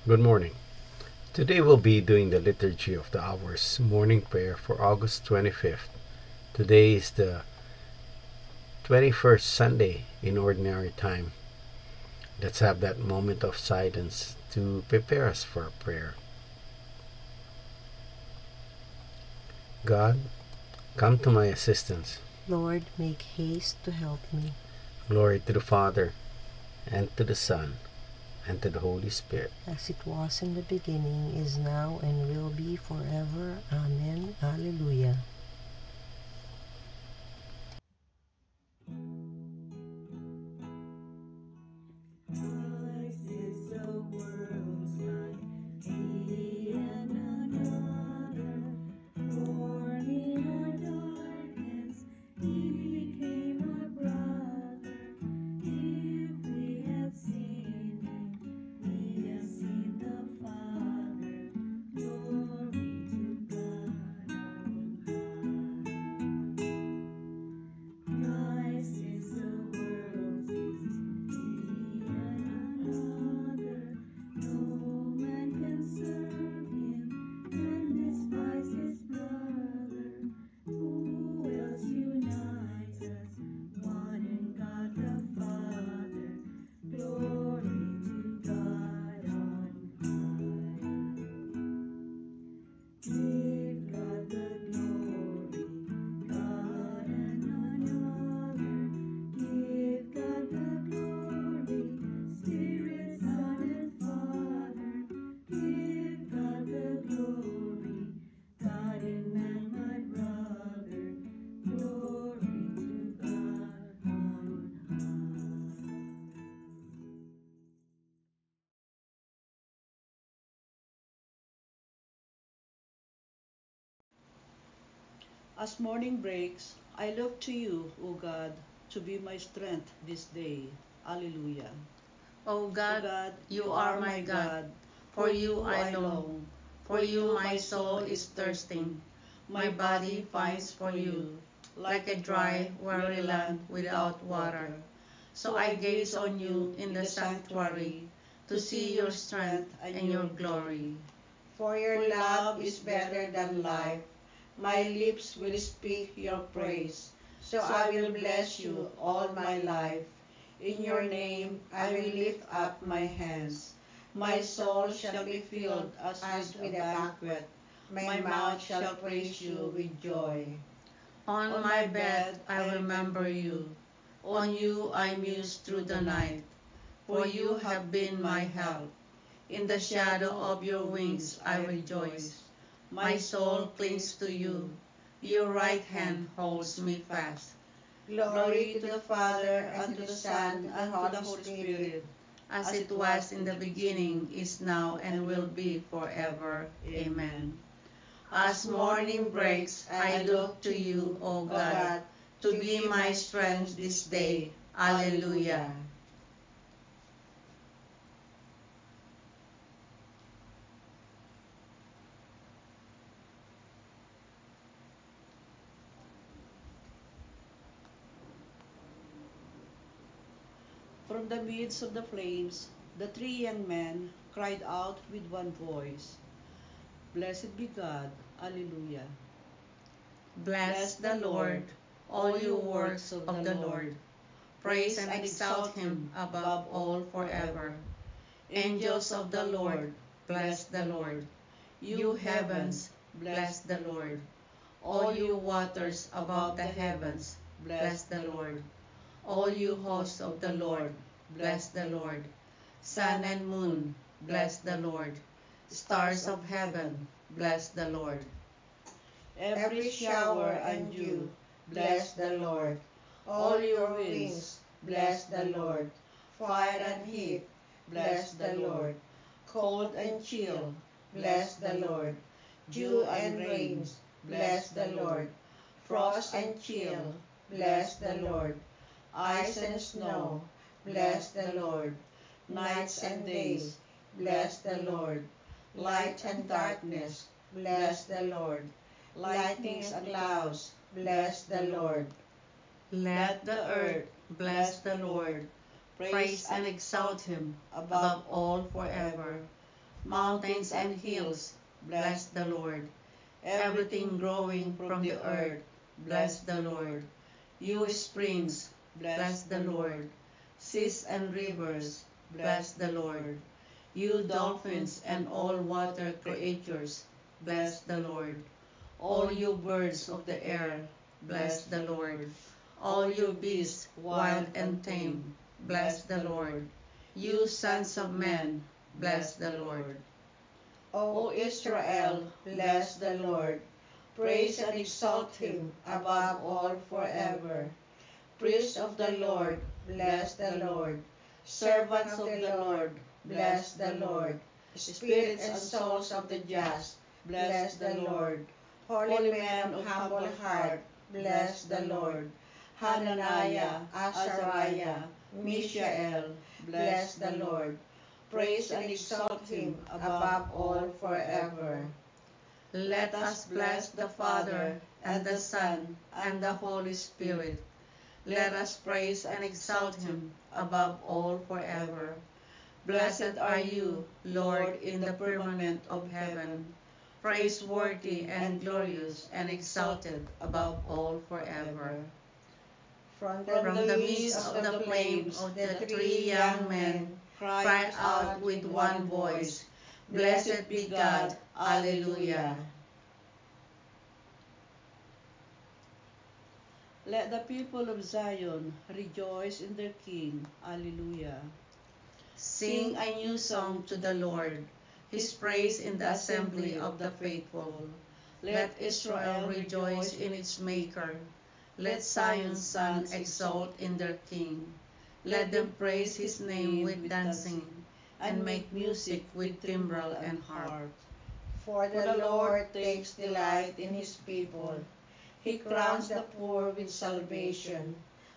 Good morning. Today we'll be doing the Liturgy of the Hours morning prayer for August 25th. Today is the 21st Sunday in Ordinary Time. Let's have that moment of silence to prepare us for prayer. God, come to my assistance. Lord, make haste to help me. Glory to the Father, and to the Son, and to the Holy Spirit. As it was in the beginning, is now, and will be forever. Amen. Alleluia. As morning breaks, I look to you, O God, to be my strength this day. Alleluia. O God, God, you are my God. For you I long. For you my soul is thirsting. My body finds for you, like a dry, weary land without water. So I gaze on you in the sanctuary, to see your strength and your glory. For your love is better than life. My lips will speak your praise. So I will bless you all my life. In your name I will lift up my hands. My soul shall be filled as with a banquet. My mouth shall praise you with joy. On my bed I remember you. On you I muse through the night. For you have been my help. In the shadow of your wings I rejoice. My soul clings to you. Your right hand holds me fast. Glory to the Father, and to the Son, and to the Holy Spirit. As it was in the beginning, is now, and will be forever. Amen. As morning breaks, I look to you, O God, to be my strength this day. Alleluia. From the midst of the flames, the three young men cried out with one voice, Blessed be God. Alleluia. Bless the Lord, all you works of the Lord. Praise and exalt him above all forever. Angels of the Lord, bless the Lord. You heavens, bless the Lord. All you waters above the heavens, bless the Lord. All you hosts of the Lord, bless the Lord. Sun and moon, bless the Lord. Stars of heaven, bless the Lord. Every shower and dew, bless the Lord. All your winds, bless the Lord. Fire and heat, bless the Lord. Cold and chill, bless the Lord. Dew and rains, bless the Lord. Frost and chill, bless the Lord. Ice and snow, bless the Lord. Nights and days, bless the Lord. Light and darkness, bless the Lord. Lightnings and clouds, bless the Lord. Let the earth bless the Lord. Praise and exalt him above all forever. Mountains and hills, bless the Lord. Everything growing from the earth, bless the Lord. You springs, bless the Lord. Seas and rivers, bless the Lord. You dolphins and all water creatures, bless the Lord. All you birds of the air, bless the Lord. All you beasts, wild and tame, bless the Lord. You sons of men, bless the Lord. O Israel, bless the Lord. Praise and exalt him above all forever. Priests of the Lord, bless the Lord. Servants of the Lord, bless the Lord. Spirits and souls of the just, bless the Lord. Holy men of humble heart, bless the Lord. Hananiah, Azariah, Mishael, bless the Lord. Praise and exalt him above all forever. Let us bless the Father, and the Son, and the Holy Spirit. Let us praise and exalt him above all forever. Blessed are you, Lord, in the firmament of heaven, praiseworthy and glorious and exalted above all forever. From the midst of the flames, the three young men cried out with one voice, Blessed be God, Alleluia. Let the people of Zion rejoice in their King. Alleluia. Sing a new song to the Lord, his praise in the assembly of the faithful. Let Israel rejoice in its Maker. Let Zion's sons exult in their King. Let them praise his name with dancing, and make music with timbrel and harp. For the Lord takes delight in his people. He crowns the poor with salvation.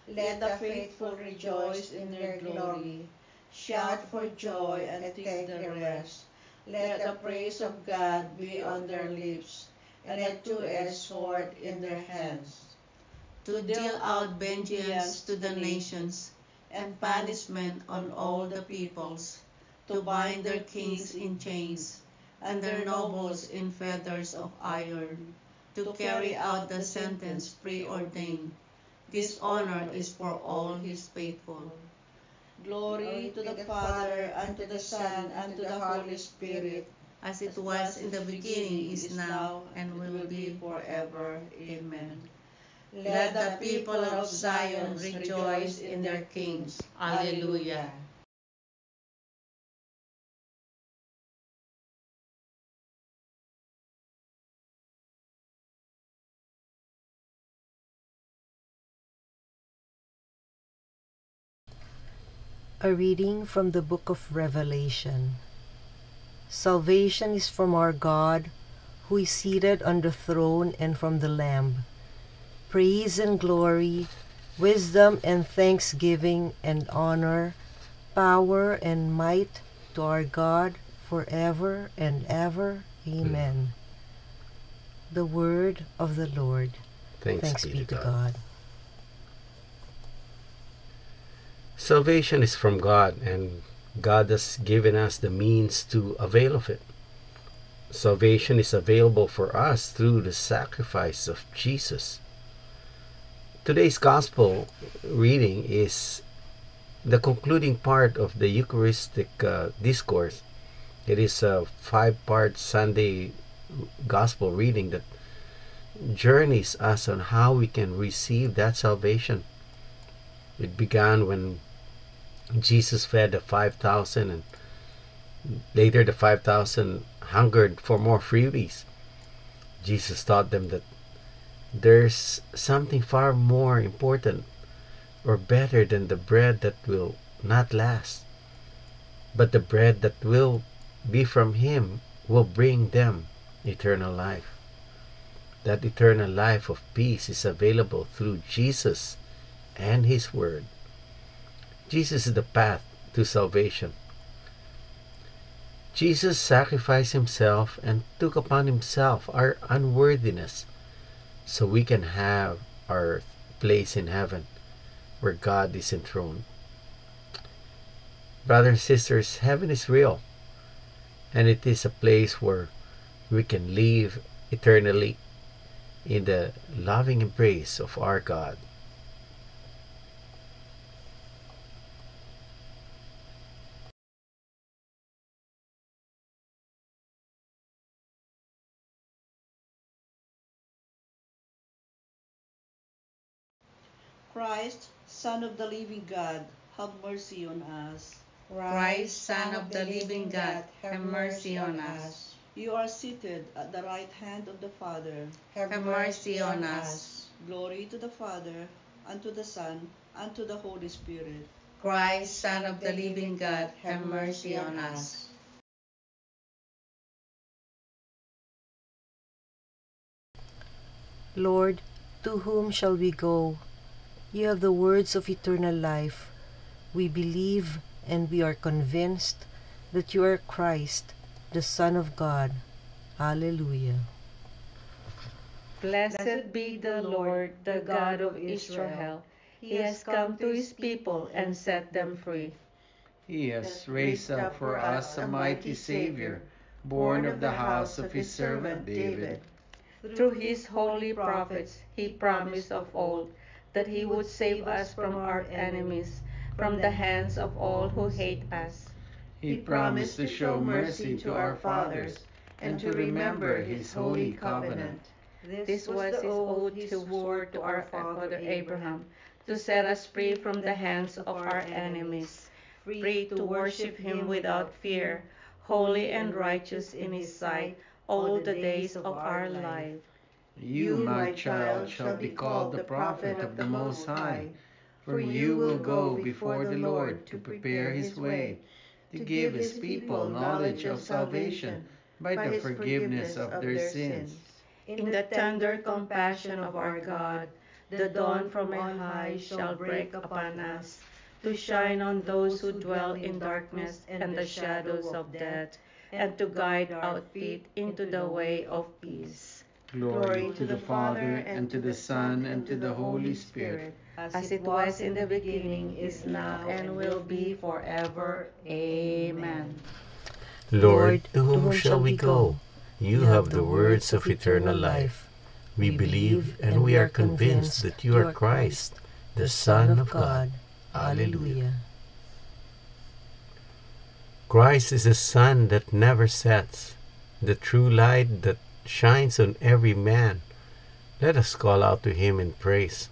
Let the faithful rejoice in their glory. Shout for joy and take their rest. Let the praise of God be on their lips, and a two-edged sword in their hands. To deal out vengeance to the nations, and punishment on all the peoples, to bind their kings in chains, and their nobles in fetters of iron, to carry out the sentence preordained. This honor is for all his faithful. Glory to the Father, and to the Son, and to the Holy Spirit, as it was in the beginning, is now, and will be forever. Amen. Let the people of Zion rejoice in their kings. Alleluia. A reading from the book of Revelation. Salvation is from our God, who is seated on the throne, and from the Lamb. Praise and glory, wisdom and thanksgiving and honor, power and might to our God forever and ever. Amen. The word of the Lord. Thanks be to God. Salvation is from God, and God has given us the means to avail of it. Salvation is available for us through the sacrifice of Jesus. Today's gospel reading is the concluding part of the Eucharistic discourse. It is a 5-part Sunday gospel reading that journeys us on how we can receive that salvation. It began when Jesus fed the 5,000, and later the 5,000 hungered for more freebies. Jesus taught them that there's something far more important or better than the bread that will not last, but the bread that will be from Him will bring them eternal life. That eternal life of peace is available through Jesus and His Word. Jesus is the path to salvation. Jesus sacrificed Himself and took upon Himself our unworthiness so we can have our place in heaven where God is enthroned. Brothers and sisters, heaven is real, and it is a place where we can live eternally in the loving embrace of our God. Christ, Son of the living God, have mercy on us. Christ, Son of the living God, have mercy on us. You are seated at the right hand of the Father. Have mercy on us. Glory to the Father, and to the Son, and to the Holy Spirit. Christ, Son of the living God, have mercy on us. Lord, to whom shall we go? You have the words of eternal life. We believe and we are convinced that you are Christ, the Son of God. Alleluia. Blessed be the Lord, the God of Israel. He has come to his people and set them free. He has raised up for us a mighty Savior, born of the house of his servant David. Through his holy prophets, he promised of old that he would save us from our enemies, from the hands of all who hate us. He promised to show mercy to our fathers and to remember his holy covenant. This was his oath he swore to our father Abraham, to set us free from the hands of our enemies, free to worship him without fear, holy and righteous in his sight all the days of our life. You, my child, shall be called the prophet of the Most High, for you will go before the Lord to prepare his way, to give his people knowledge of salvation by the forgiveness of their sins. In the tender compassion of our God, the dawn from on high shall break upon us, to shine on those who dwell in darkness and the shadows of death, and to guide our feet into the way of peace. Glory to the Father, and to the Son, and to the Holy Spirit, as it was in the beginning, is now, and will be forever. Amen. Lord, to whom shall we go? You have the words of eternal life. We believe and we are convinced that you are Christ, the Son of God. Alleluia. Christ is the sun that never sets, the true light that shines on every man. Let us call out to him in praise.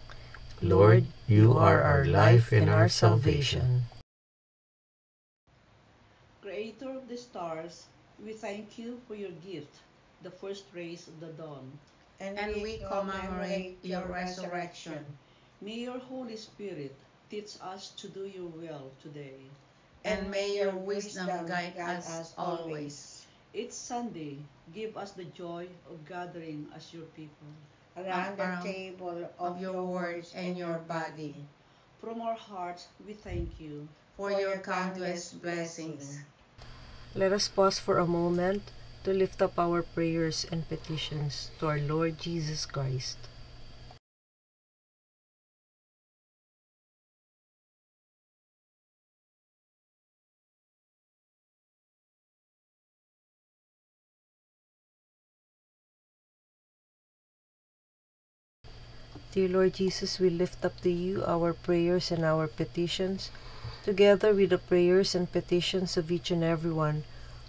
Lord, you are our life and our salvation. Creator of the stars, we thank you for your gift, the first rays of the dawn. And we commemorate your resurrection. May your Holy Spirit teach us to do your will today. And may your wisdom guide us always. Each Sunday, give us the joy of gathering as your people. Around the table of your words and your body. From our hearts, we thank you for your countless blessings. Let us pause for a moment to lift up our prayers and petitions to our Lord Jesus Christ. Dear Lord Jesus, we lift up to you our prayers and our petitions, together with the prayers and petitions of each and everyone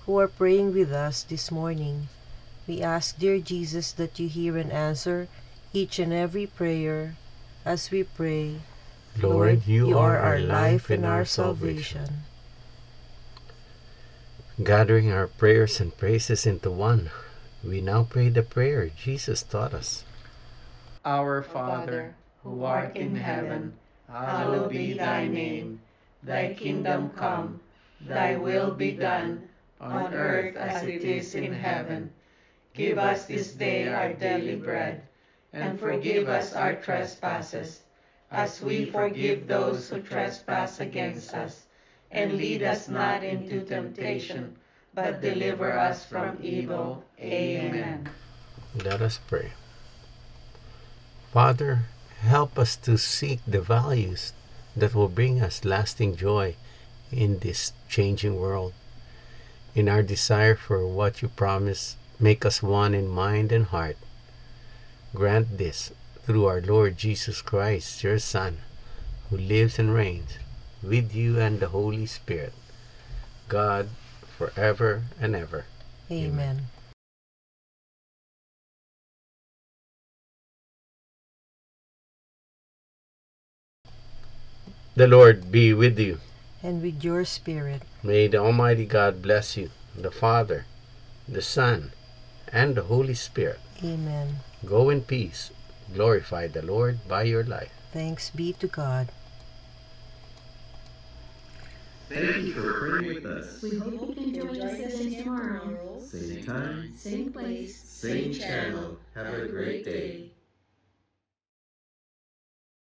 who are praying with us this morning. We ask, dear Jesus, that you hear and answer each and every prayer as we pray. Lord, you are our life and our salvation. Gathering our prayers and praises into one, we now pray the prayer Jesus taught us. Our Father, who art in heaven, hallowed be thy name. Thy kingdom come, thy will be done, on earth as it is in heaven. Give us this day our daily bread, and forgive us our trespasses, as we forgive those who trespass against us. And lead us not into temptation, but deliver us from evil. Amen. Let us pray. Father, help us to seek the values that will bring us lasting joy in this changing world. In our desire for what you promise, make us one in mind and heart. Grant this through our Lord Jesus Christ, your Son, who lives and reigns with you and the Holy Spirit, God, forever and ever. Amen. The Lord be with you. And with your spirit. May the Almighty God bless you, the Father, the Son, and the Holy Spirit. Amen. Go in peace. Glorify the Lord by your life. Thanks be to God. Thank you for praying with us. We hope you can join us again tomorrow. Same time, Same place. same channel. Have a great day.